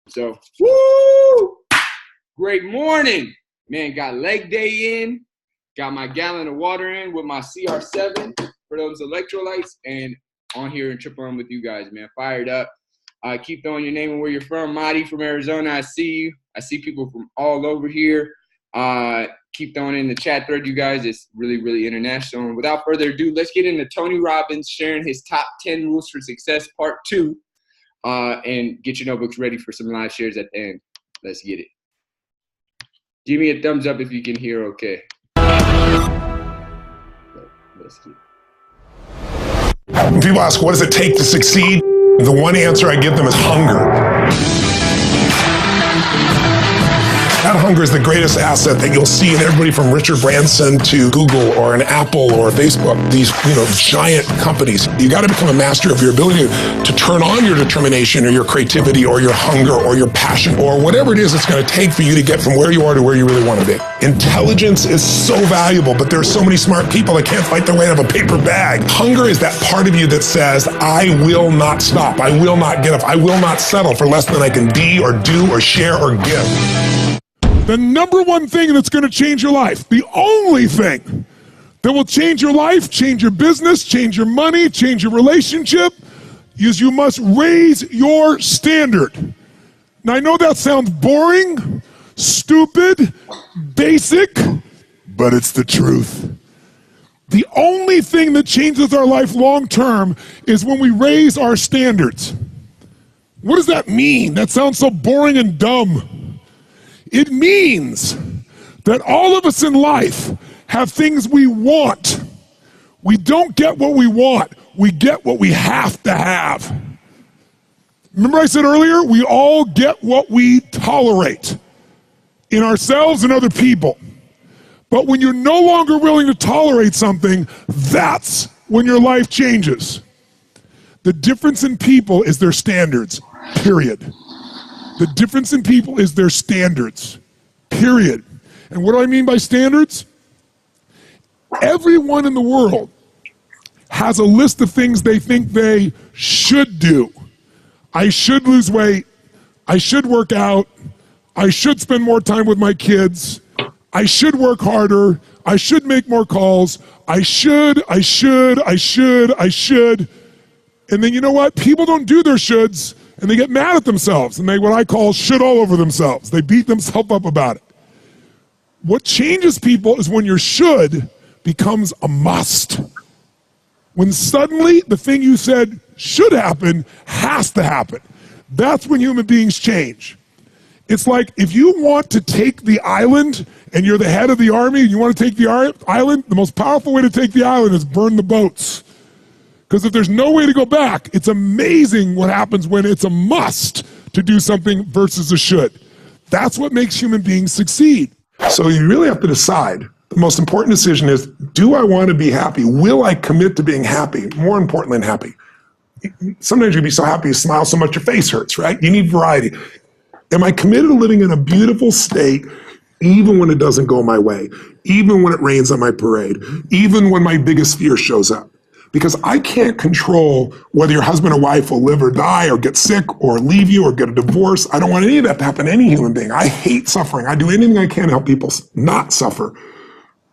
So, woo! Great morning. Man, got leg day in, got my gallon of water in with my CR7 for those electrolytes, and on here and Triple M with you guys, man. Fired up. Keep throwing your name and where you're from. Marty from Arizona, I see you. I see people from all over here. Keep throwing in the chat thread, you guys. It's really, really international. And without further ado, let's get into Tony Robbins sharing his top 10 rules for success, part 2. And get your notebooks ready for some live shares at the end. Let's get it. Give me a thumbs up if you can hear okay. Let's get it. When people ask, what does it take to succeed? The one answer I give them is hunger. That hunger is the greatest asset that you'll see in everybody from Richard Branson to Google or an Apple or Facebook, these giant companies. You got to become a master of your ability to turn on your determination or your creativity or your hunger or your passion or whatever it is it's going to take for you to get from where you are to where you really want to be. Intelligence is so valuable, but there are so many smart people that can't fight their way out of a paper bag. Hunger is that part of you that says, I will not stop. I will not get up. I will not settle for less than I can be or do or share or give. The number one thing that's going to change your life, the only thing that will change your life, change your business, change your money, change your relationship, is you must raise your standard. Now, I know that sounds boring, stupid, basic, but it's the truth. The only thing that changes our life long term is when we raise our standards. What does that mean? That sounds so boring and dumb. It means that all of us in life have things we want. We don't get what we want. We get what we have to have. Remember I said earlier, we all get what we tolerate in ourselves and other people. But when you're no longer willing to tolerate something, that's when your life changes. The difference in people is their standards, period. The difference in people is their standards, period. And what do I mean by standards? Everyone in the world has a list of things they think they should do. I should lose weight. I should work out. I should spend more time with my kids. I should work harder. I should make more calls. I should. And then you know what? People don't do their shoulds. And they get mad at themselves, and they what I call should all over themselves. They beat themselves up about it. What changes people is when your should becomes a must. When suddenly the thing you said should happen has to happen. That's when human beings change. It's like if you want to take the island and you're the head of the army and you want to take the island, the most powerful way to take the island is burn the boats. Because if there's no way to go back, it's amazing what happens when it's a must to do something versus a should. That's what makes human beings succeed. So you really have to decide. The most important decision is, do I want to be happy? Will I commit to being happy? More important than happy. Sometimes you'll be so happy you smile so much your face hurts, right? You need variety. Am I committed to living in a beautiful state even when it doesn't go my way? Even when it rains on my parade? Even when my biggest fear shows up? Because I can't control whether your husband or wife will live or die or get sick or leave you or get a divorce. I don't want any of that to happen to any human being. I hate suffering. I do anything I can to help people not suffer.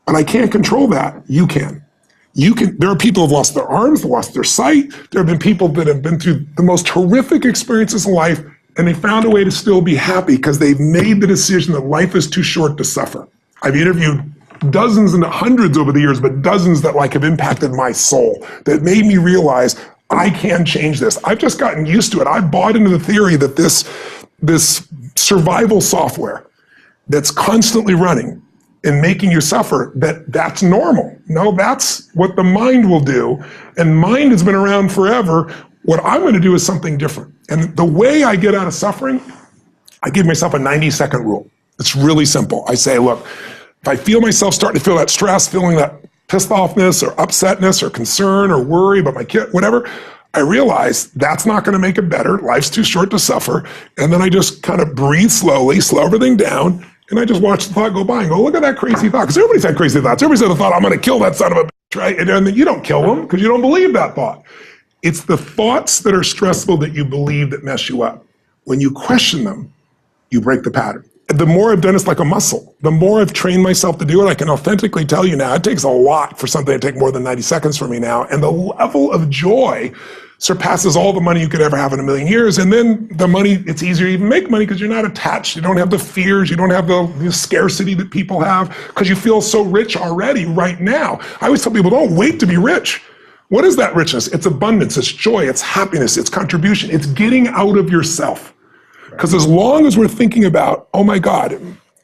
But I can't control that. You can. There are people who have lost their arms, lost their sight. There have been people that have been through the most horrific experiences in life, and they found a way to still be happy because they've made the decision that life is too short to suffer. I've interviewed dozens and hundreds over the years, but dozens that have impacted my soul, that made me realize I can change this. I've just gotten used to it. I bought into the theory that this survival software that's constantly running and making you suffer, that's normal. No, that's what the mind will do. And mind has been around forever. What I'm going to do is something different. And the way I get out of suffering, I give myself a 90-second rule. It's really simple. I say, look, if I feel myself starting to feel that stress, feeling that pissed offness or upsetness or concern or worry about my kid, whatever, I realize that's not going to make it better. Life's too short to suffer. And then I just kind of breathe slowly, slow everything down, and I just watch the thought go by and go, look at that crazy thought. Because everybody's had crazy thoughts. Everybody's had the thought, I'm going to kill that son of a bitch, right? And then you don't kill them because you don't believe that thought. It's the thoughts that are stressful that you believe that mess you up. When you question them, you break the pattern. The more I've done it's like a muscle. The more I've trained myself to do it, I can authentically tell you now, it takes a lot for something to take more than 90 seconds for me now. And the level of joy surpasses all the money you could ever have in a million years. And then the money, it's easier to even make money because you're not attached. You don't have the fears. You don't have the scarcity that people have because you feel so rich already right now. I always tell people, don't wait to be rich. What is that richness? It's abundance, it's joy, it's happiness, it's contribution, it's getting out of yourself. Because as long as we're thinking about, oh my God,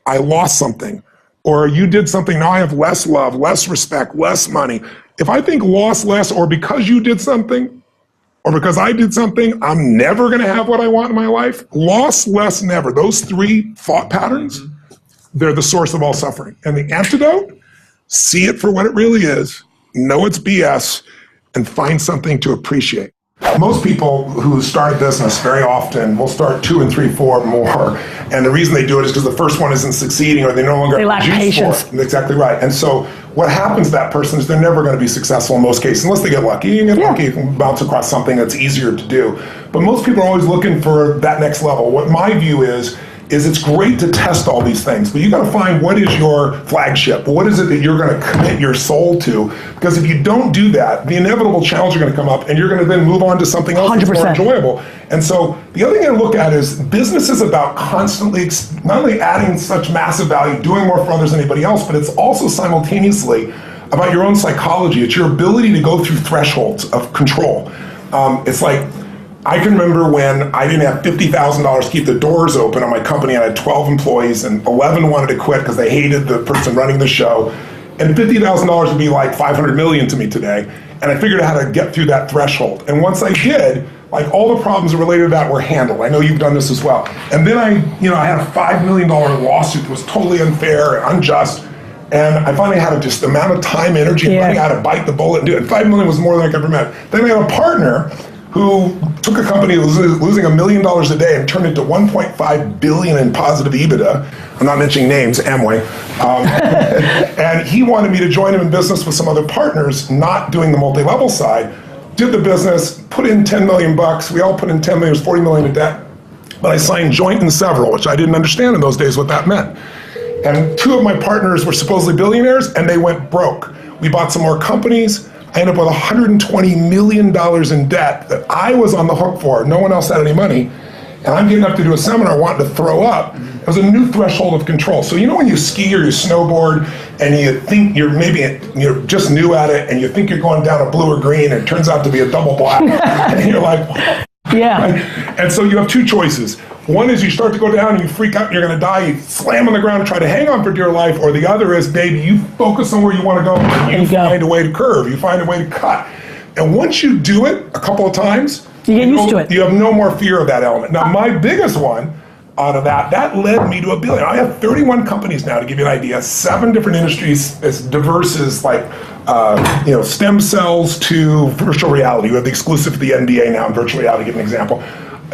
I lost something, or you did something, now I have less love, less respect, less money. If I think lost less, or because you did something, or because I did something, I'm never gonna have what I want in my life, lost less, never. Those three thought patterns, they're the source of all suffering. And the antidote, see it for what it really is, know it's BS, and find something to appreciate. Most people who start business very often will start 2 and 3, 4 more. And the reason they do it is because the first one isn't succeeding or they no longer lack patience. For it. Exactly right. And so what happens to that person is they're never going to be successful in most cases, unless they get lucky. You get lucky, you can bounce across something that's easier to do. But most people are always looking for that next level. What my view is it's great to test all these things, but you got to find what is your flagship. What is it that you're going to commit your soul to? Because if you don't do that, the inevitable challenges are going to come up and you're going to then move on to something else 100%. That's more enjoyable. And so the other thing I look at is business is about constantly, not only adding such massive value, doing more for others than anybody else, but it's also simultaneously about your own psychology. It's your ability to go through thresholds of control. It's like, I can remember when I didn't have $50,000 to keep the doors open on my company. I had 12 employees and 11 wanted to quit because they hated the person running the show. And $50,000 would be like 500 million to me today. And I figured out how to get through that threshold. And once I did, like all the problems related to that were handled. I know you've done this as well. And then I had a $5 million lawsuit that was totally unfair and unjust. And I finally had just the amount of time, energy, and money I had to bite the bullet and do it. And $5 million was more than I could ever met. Then I had a partner who took a company that was losing $1 million a day and turned it to 1.5 billion in positive EBITDA. I'm not mentioning names, Amway. And he wanted me to join him in business with some other partners, not doing the multi-level side. Did the business, put in 10 million bucks. We all put in 10 million, it was 40 million in debt. But I signed joint and several, which I didn't understand in those days what that meant. And 2 of my partners were supposedly billionaires and they went broke. We bought some more companies. I ended up with $120 million in debt that I was on the hook for. No one else had any money. And I'm getting up to do a seminar wanting to throw up. It was a new threshold of control. So you know when you ski or you snowboard and you think you're just new at it and you think you're going down a blue or green and it turns out to be a double black. And you're like, yeah. And so you have 2 choices. One is you start to go down and you freak out and you're going to die. You slam on the ground and try to hang on for dear life. Or the other is, baby, you focus on where you want to go and you find a way to curve. You find a way to cut. And once you do it a couple of times, you get used to it. You have no more fear of that element. Now, my biggest one out of that led me to $1 billion. I have 31 companies now, to give you an idea, 7 different industries as diverse as like, stem cells to virtual reality. We have the exclusive to the NBA now in virtual reality, to give an example.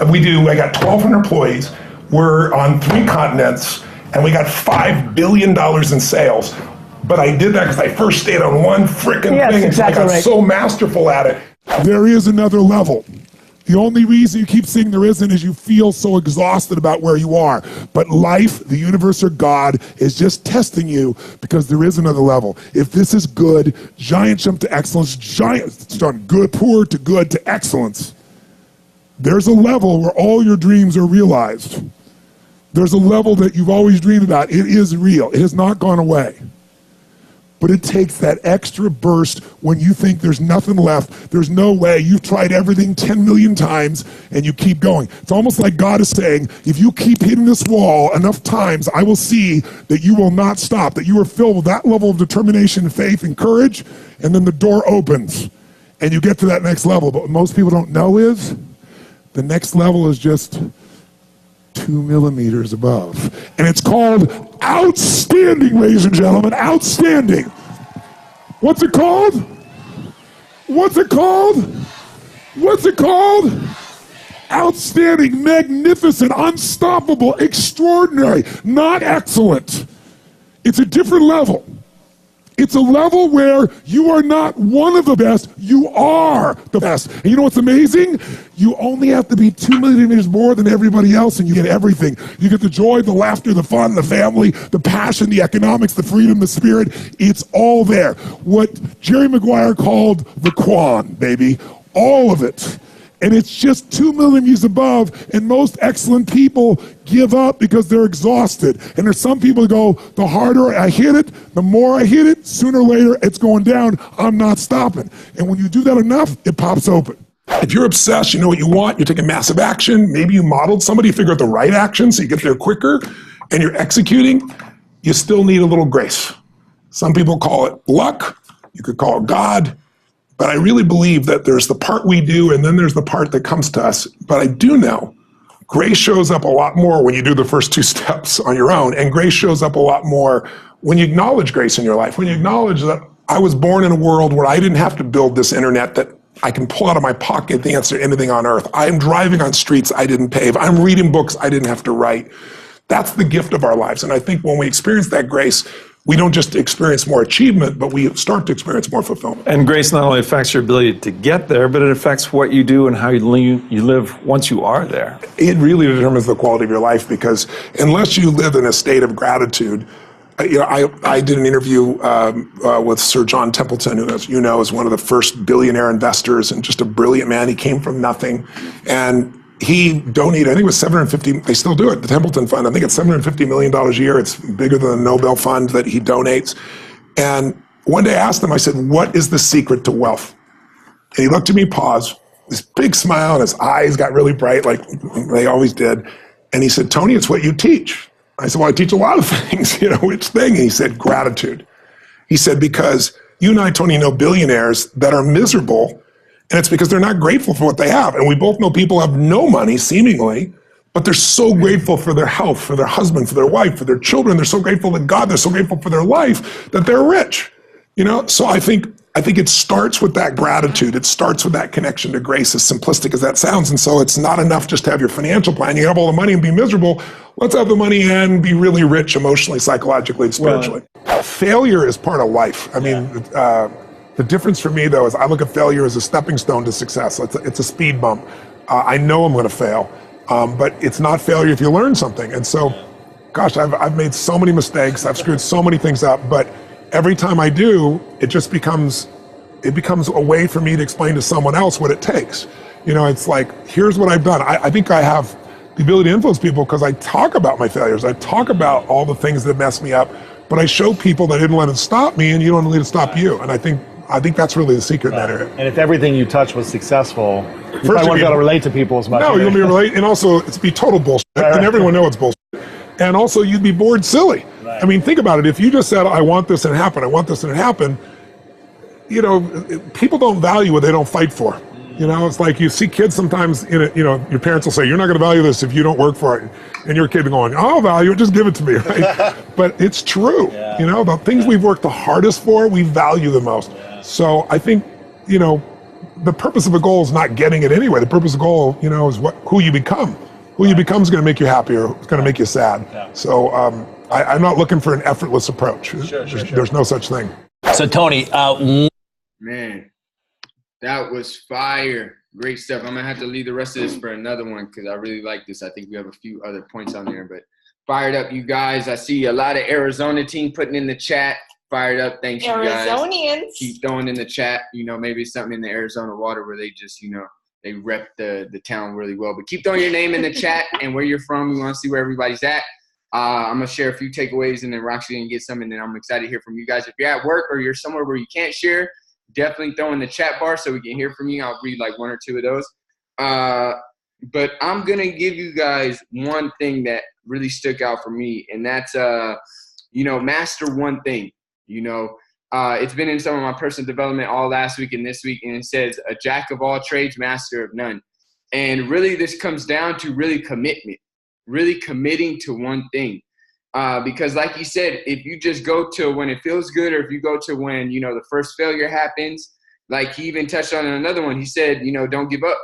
I got 1,200 employees. We're on 3 continents, and we got $5 billion in sales. But I did that because I first stayed on one frickin' thing, exactly and I got so masterful at it. There is another level. The only reason you keep saying there isn't is you feel so exhausted about where you are. But life, the universe, or God is just testing you because there is another level. If this is good, giant jump to excellence, from good, poor to good to excellence. There's a level where all your dreams are realized. There's a level that you've always dreamed about. It is real. It has not gone away. But it takes that extra burst when you think there's nothing left. There's no way. You've tried everything 10 million times and you keep going. It's almost like God is saying, if you keep hitting this wall enough times, I will see that you will not stop, that you are filled with that level of determination, faith, and courage, and then the door opens and you get to that next level. But what most people don't know is the next level is just 2 millimeters above. And it's called outstanding, ladies and gentlemen, outstanding. What's it called? What's it called? What's it called? Outstanding, magnificent, unstoppable, extraordinary, not excellent. It's a different level. It's a level where you are not one of the best, you are the best. And you know what's amazing? You only have to be 2 millimeters more than everybody else and you get everything. You get the joy, the laughter, the fun, the family, the passion, the economics, the freedom, the spirit. It's all there. What Jerry Maguire called the Quan, baby. All of it. And it's just 2 millimeters above, and most excellent people give up because they're exhausted. And there's some people who go, the harder I hit it, the more I hit it, sooner or later it's going down, I'm not stopping. And when you do that enough, it pops open. If you're obsessed, you know what you want, you're taking massive action, maybe you modeled somebody, figure out the right action so you get there quicker, and you're executing, you still need a little grace. Some people call it luck, you could call it God, but I really believe that there's the part we do and then there's the part that comes to us. But I do know grace shows up a lot more when you do the first 2 steps on your own, and grace shows up a lot more when you acknowledge grace in your life, when you acknowledge that I was born in a world where I didn't have to build this internet that I can pull out of my pocket the answer to anything on earth. I'm driving on streets I didn't pave. I'm reading books I didn't have to write. That's the gift of our lives. And I think when we experience that grace, we don't just experience more achievement, but we start to experience more fulfillment. And grace not only affects your ability to get there, but it affects what you do and how you live once you are there. It really determines the quality of your life, because unless you live in a state of gratitude, I did an interview with Sir John Templeton, who, as you know, is one of the first billionaire investors and just a brilliant man. He came from nothing, and he donated, I think it was $750, they still do it, the Templeton Fund, I think it's $750 million a year. It's bigger than the Nobel Fund that he donates. And one day I asked him, I said, what is the secret to wealth? And he looked at me, paused, this big smile, and his eyes got really bright, like they always did. And he said, Tony, it's what you teach. I said, well, I teach a lot of things, which thing? And he said, gratitude. He said, because you and I, Tony, know billionaires that are miserable, and it's because they're not grateful for what they have. And we both know people have no money, seemingly, but they're so grateful for their health, for their husband, for their wife, for their children. They're so grateful to God. They're so grateful for their life that they're rich. So I think it starts with that gratitude. It starts with that connection to grace, as simplistic as that sounds. And so it's not enough just to have your financial plan. You have all the money and be miserable. Let's have the money and be really rich emotionally, psychologically, and spiritually. Failure is part of life. I mean, the difference for me, though, is I look at failure as a stepping stone to success. It's a speed bump. I know I'm going to fail, but it's not failure if you learn something. And so, gosh, I've made so many mistakes. I've screwed so many things up, but every time I do, it becomes a way for me to explain to someone else what it takes. It's like, here's what I've done. I think I have the ability to influence people because I talk about my failures. I talk about all the things that messed me up, but I show people that I didn't let it stop me, and you don't let it stop you. And I think that's really the secret in that area. And if everything you touch was successful, you probably wouldn't be able to relate to people as much. No, you'll be relate, and also it's be total bullshit, and everyone knows it's bullshit. And also you'd be bored silly. Right. I mean, think about it. If you just said, I want this and it happened, I want this and it happened, people don't value what they don't fight for. It's like you see kids sometimes, your parents will say, you're not going to value this if you don't work for it. And your kid going, I'll value it, just give it to me, right? But it's true. Yeah. The things we've worked the hardest for, we value the most. Yeah. So I think, the purpose of a goal is not getting it anyway. The purpose of a goal, is who you become. Who you become is going to make you happy or it's going to make you sad. Yeah. So I'm not looking for an effortless approach. Sure. There's no such thing. So Tony, man, that was fire. Great stuff. I'm going to have to leave the rest of this for another one because I really like this. I think we have a few other points on there, but fired up, you guys. I see a lot of Arizona team putting in the chat. Fired up. Thanks, you guys. Arizonians. Keep throwing in the chat. Maybe something in the Arizona water where they just, they rep the town really well. But keep throwing your name in the chat and where you're from. We want to see where everybody's at. I'm going to share a few takeaways, and then Roxy going to get some, and then I'm excited to hear from you guys. If you're at work or you're somewhere where you can't share, definitely throw in the chat bar so we can hear from you. I'll read like one or two of those. But I'm going to give you guys one thing that really stuck out for me, and that's, master one thing. It's been in some of my personal development all last week and this week, and it says a jack of all trades, master of none. And really this comes down to really commitment, really committing to one thing. Because like you said, if you just go to when it feels good, or if you go to when, the first failure happens, like he even touched on another one, he said, don't give up.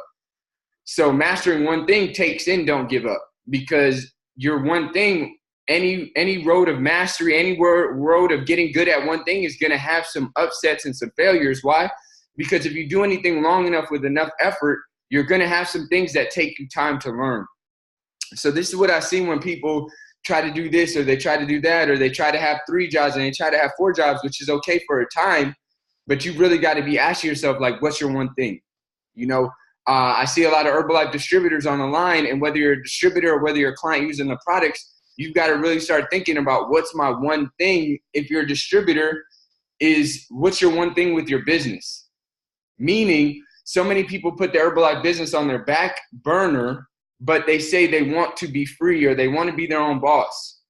So mastering one thing takes in don't give up, because your one thing any road of mastery, any road of getting good at one thing is going to have some upsets and some failures. Why? Because if you do anything long enough with enough effort, you're going to have some things that take you time to learn. So this is what I see when people try to do this, or they try to do that, or they try to have 3 jobs and they try to have 4 jobs, which is okay for a time, but you really got to be asking yourself, like, what's your one thing? You know, I see a lot of Herbalife distributors on the line, and whether you're a distributor or whether you're a client using the products, you've got to really start thinking about what's my one thing. If you're a distributor, is what's your one thing with your business? Meaning, so many people put the Herbalife business on their back burner, but they say they want to be free or they want to be their own boss.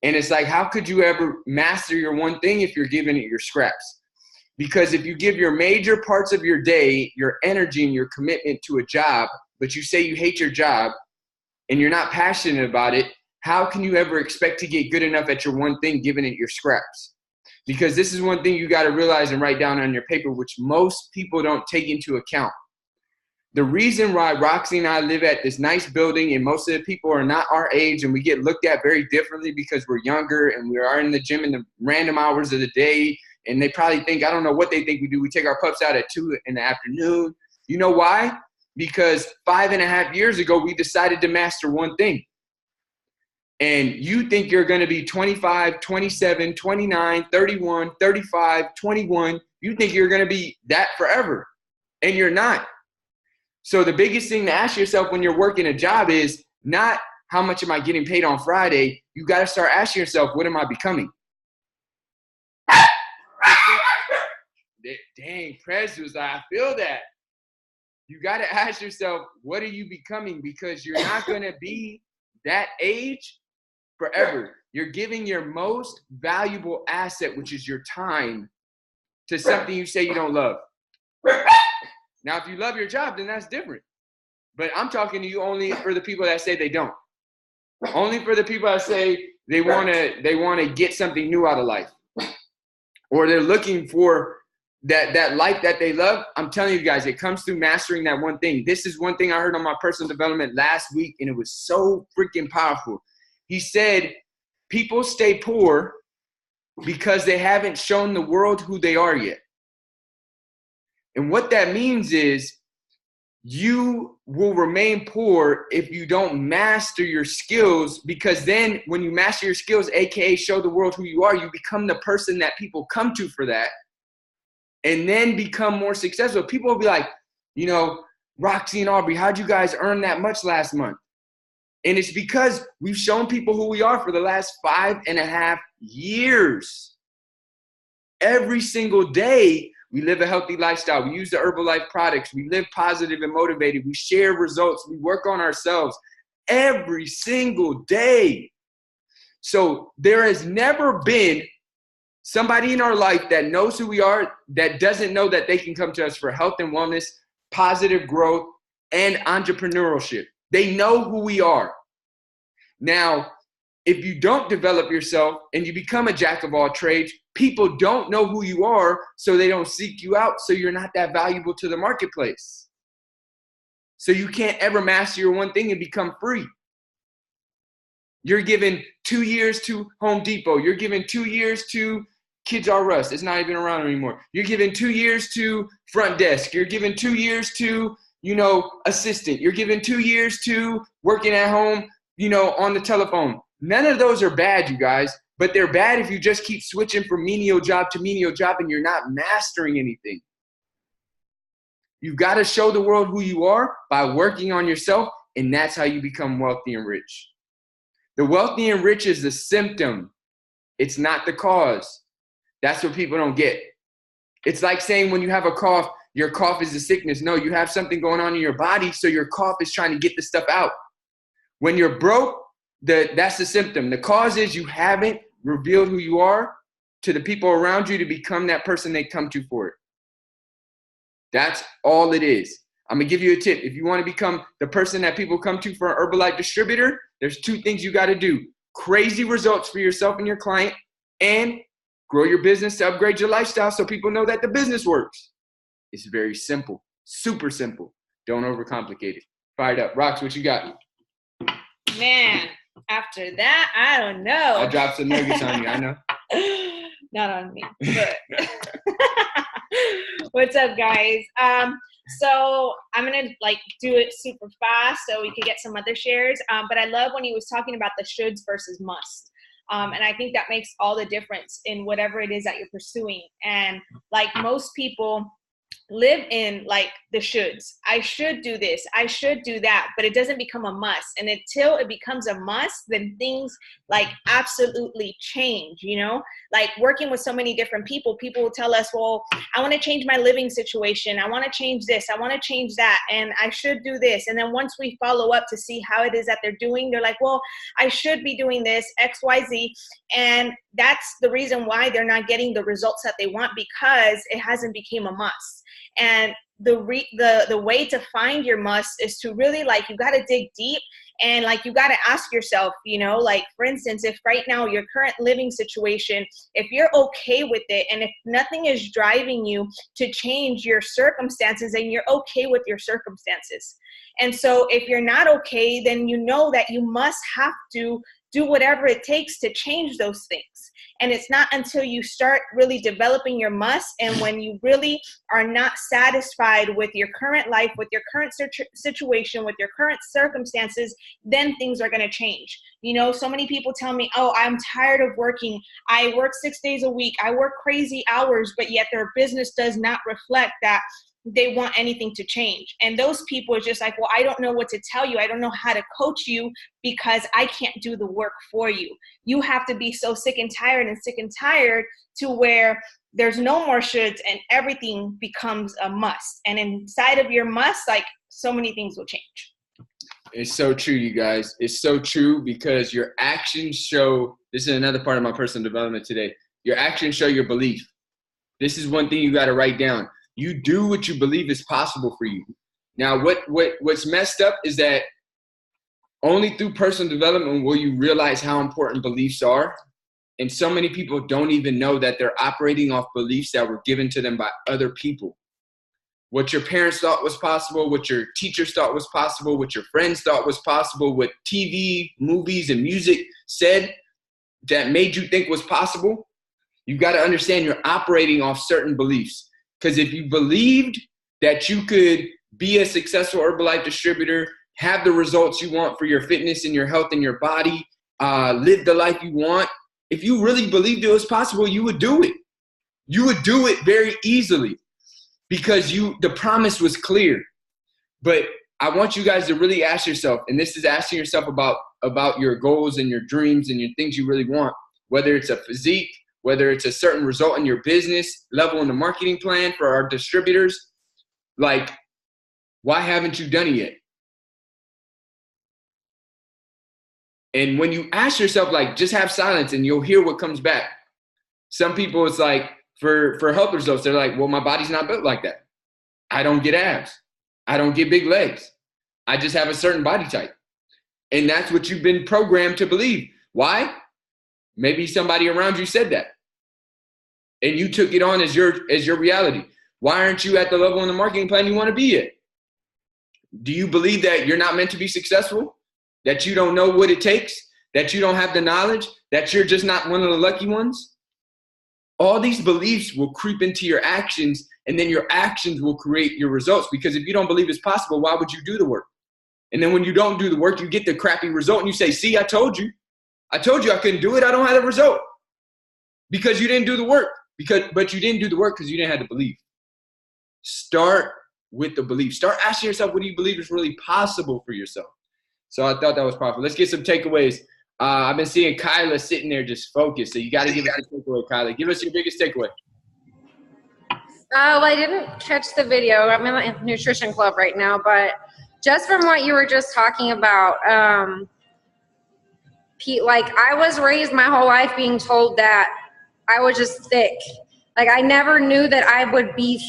And it's like, how could you ever master your one thing if you're giving it your scraps? Because if you give your major parts of your day, your energy and your commitment to a job, but you say you hate your job and you're not passionate about it, how can you ever expect to get good enough at your one thing giving it your scraps? Because this is one thing you got to realize and write down on your paper, which most people don't take into account. The reason why Roxy and I live at this nice building and most of the people are not our age and we get looked at very differently because we're younger and we are in the gym in the random hours of the day, and they probably think, I don't know what they think we do. We take our pups out at 2 in the afternoon. You know why? Because 5.5 years ago, we decided to master one thing. And you think you're going to be 25, 27, 29, 31, 35, 21. You think you're going to be that forever, and you're not. So the biggest thing to ask yourself when you're working a job is not how much am I getting paid on Friday. You got to start asking yourself, what am I becoming? Dang, Prez was like, I feel that. You got to ask yourself, what are you becoming? Because you're not going to be that age forever. You're giving your most valuable asset, which is your time, to something you say you don't love. Now, if you love your job, then that's different. But I'm talking to you only for the people that say they don't. Only for the people that say they want to get something new out of life, or they're looking for that life that they love. I'm telling you guys, it comes through mastering that one thing. This is one thing I heard on my personal development last week, and it was so freaking powerful. He said, people stay poor because they haven't shown the world who they are yet. And what that means is you will remain poor if you don't master your skills, because then when you master your skills, AKA show the world who you are, you become the person that people come to for that, and then become more successful. People will be like, you know, Roxy and Aubrey, how'd you guys earn that much last month? And it's because we've shown people who we are for the last 5.5 years. Every single day, we live a healthy lifestyle. We use the Herbalife products. We live positive and motivated. We share results. We work on ourselves every single day. So there has never been somebody in our life that knows who we are that doesn't know that they can come to us for health and wellness, positive growth, and entrepreneurship. They know who we are. Now, if you don't develop yourself and you become a jack of all trades, people don't know who you are, so they don't seek you out, so you're not that valuable to the marketplace. So you can't ever master your one thing and become free. You're giving 2 years to Home Depot. You're giving 2 years to Kids R Us. It's not even around anymore. You're giving 2 years to front desk. You're giving 2 years to, you know, assistant. You're giving 2 years to working at home, you know, on the telephone. None of those are bad, you guys, but they're bad if you just keep switching from menial job to menial job and you're not mastering anything. You've got to show the world who you are by working on yourself, and that's how you become wealthy and rich. The wealthy and rich is the symptom. It's not the cause. That's what people don't get. It's like saying when you have a cough, your cough is a sickness. No, you have something going on in your body, so your cough is trying to get the stuff out. When you're broke, that's the symptom. The cause is you haven't revealed who you are to the people around you to become that person they come to for it. That's all it is. I'm going to give you a tip. If you want to become the person that people come to for an Herbalife distributor, there's 2 things you got to do. Crazy results for yourself and your client, and grow your business to upgrade your lifestyle so people know that the business works. It's very simple, super simple. Don't overcomplicate it. Fired up. Rox, what you got? Man, After that, I don't know. I dropped some nuggets on you, I know. Not on me, but what's up, guys? So I'm gonna do it super fast so we can get some other shares. But I love when he was talking about the shoulds versus must. And I think that makes all the difference in whatever it is that you're pursuing. And like most people live in like the shoulds. I should do this, I should do that, but it doesn't become a must. And until it becomes a must, then things like absolutely change, you know? Like working with so many different people will tell us, well, I want to change my living situation, I want to change this, I want to change that, and I should do this. And then once we follow up to see how it is that they're doing, they're like, well, I should be doing this, XYZ. And that's the reason why they're not getting the results that they want, because it hasn't become a must. And the way to find your must is to really you got to dig deep, and you got to ask yourself, you know, like for instance, if right now your current living situation, if you're okay with it, and if nothing is driving you to change your circumstances, then you're okay with your circumstances. And so if you're not okay, then you know that you must have to do whatever it takes to change those things. And it's not until you start really developing your must, and when you really are not satisfied with your current life, with your current situation, with your current circumstances, then things are going to change. You know, so many people tell me, oh, I'm tired of working. I work 6 days a week. I work crazy hours, but yet their business does not reflect that they want anything to change. And those people are just like, well, I don't know what to tell you. I don't know how to coach you because I can't do the work for you. You have to be so sick and tired to where there's no more shoulds and everything becomes a must. And inside of your must, so many things will change. It's so true, you guys. It's so true, because your actions show, this is another part of my personal development today. Your actions show your belief. This is one thing you got to write down. You do what you believe is possible for you. Now, what's messed up is that only through personal development will you realize how important beliefs are. And so many people don't even know that they're operating off beliefs that were given to them by other people. What your parents thought was possible, what your teachers thought was possible, what your friends thought was possible, what TV, movies, and music said that made you think was possible. You got to understand you're operating off certain beliefs. Because if you believed that you could be a successful Herbalife distributor, have the results you want for your fitness and your health and your body, live the life you want, if you really believed it was possible, you would do it. You would do it very easily, because the promise was clear. But I want you guys to really ask yourself, and this is asking yourself about your goals and your dreams and your things you really want, whether it's a physique, whether it's a certain result in your business level in the marketing plan for our distributors. Why haven't you done it yet? And when you ask yourself, just have silence and you'll hear what comes back. Some people, it's for health results, they're like, well, my body's not built like that. I don't get abs. I don't get big legs. I just have a certain body type. And that's what you've been programmed to believe. Why? Maybe somebody around you said that, and you took it on as your reality. Why aren't you at the level in the marketing plan you want to be at? Do you believe that you're not meant to be successful? That you don't know what it takes? That you don't have the knowledge? That you're just not one of the lucky ones? All these beliefs will creep into your actions, and then your actions will create your results. Because if you don't believe it's possible, why would you do the work? And then when you don't do the work, you get the crappy result, and you say, see, I told you I couldn't do it. I don't have the result. Because you didn't do the work. But you didn't do the work because you didn't have the belief. Start with the belief. Start asking yourself, what do you believe is really possible for yourself? So I thought that was powerful. Let's get some takeaways. I've been seeing Kyla sitting there just focused. So you got to give us a takeaway, Kyla. Give us your biggest takeaway. Well, I didn't catch the video. I'm in a nutrition club right now. But just from what you were just talking about, I was raised my whole life being told that I was just thick. I never knew that I would be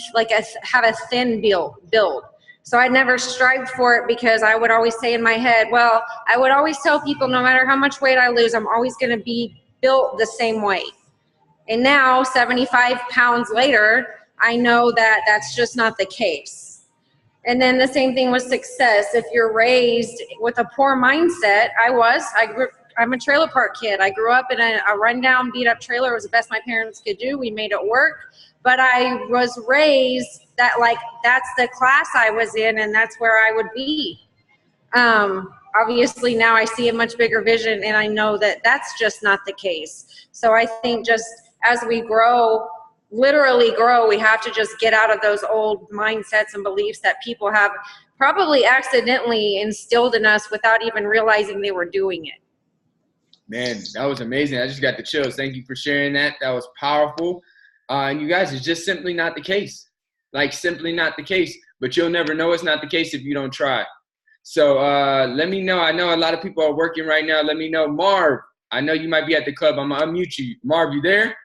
have a thin build. So I never strived for it, because I would always say in my head, well, I would always tell people, no matter how much weight I lose, I'm always going to be built the same way. And now, 75 pounds later, I know that that's just not the case. And then the same thing with success. If you're raised with a poor mindset, I I'm a trailer park kid. I grew up in a rundown, beat up trailer. It was the best my parents could do. We made it work. But I was raised that like that's the class I was in and that's where I would be. Obviously now I see a much bigger vision and I know that that's just not the case. So I think just as we grow, literally grow, we have to just get out of those old mindsets and beliefs that people have probably accidentally instilled in us without even realizing they were doing it. Man, that was amazing. I just got the chills. Thank you for sharing that. That was powerful. And you guys, it's just simply not the case. Like, simply not the case. But you'll never know it's not the case if you don't try. So let me know. I know a lot of people are working right now. Let me know. Marv, I know you might be at the club. I'm going to unmute you. Marv, you there?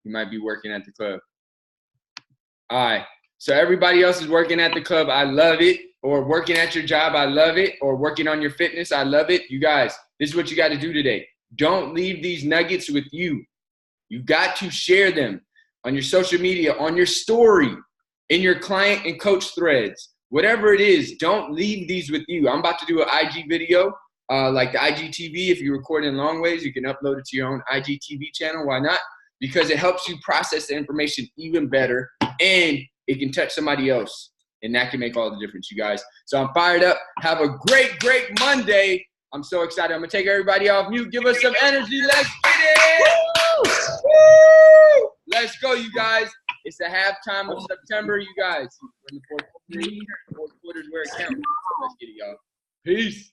You might be working at the club. All right. So everybody else is working at the club. I love it. Or working at your job. I love it. Or working on your fitness. I love it. You guys, this is what you got to do today. Don't leave these nuggets with you. You got to share them on your social media, on your story, in your client and coach threads. Whatever it is, don't leave these with you. I'm about to do an IG video, like the IGTV. If you're recording long ways, you can upload it to your own IGTV channel. Why not? Because it helps you process the information even better, and it can touch somebody else, and that can make all the difference, you guys. So I'm fired up. Have a great, great Monday. I'm so excited. I'm going to take everybody off mute. Give us some energy. Let's get it. Woo! Let's go, you guys. It's the halftime of September, you guys. We're in the fourth quarter. Fourth quarter is where it counts. Let's get it, y'all. Peace.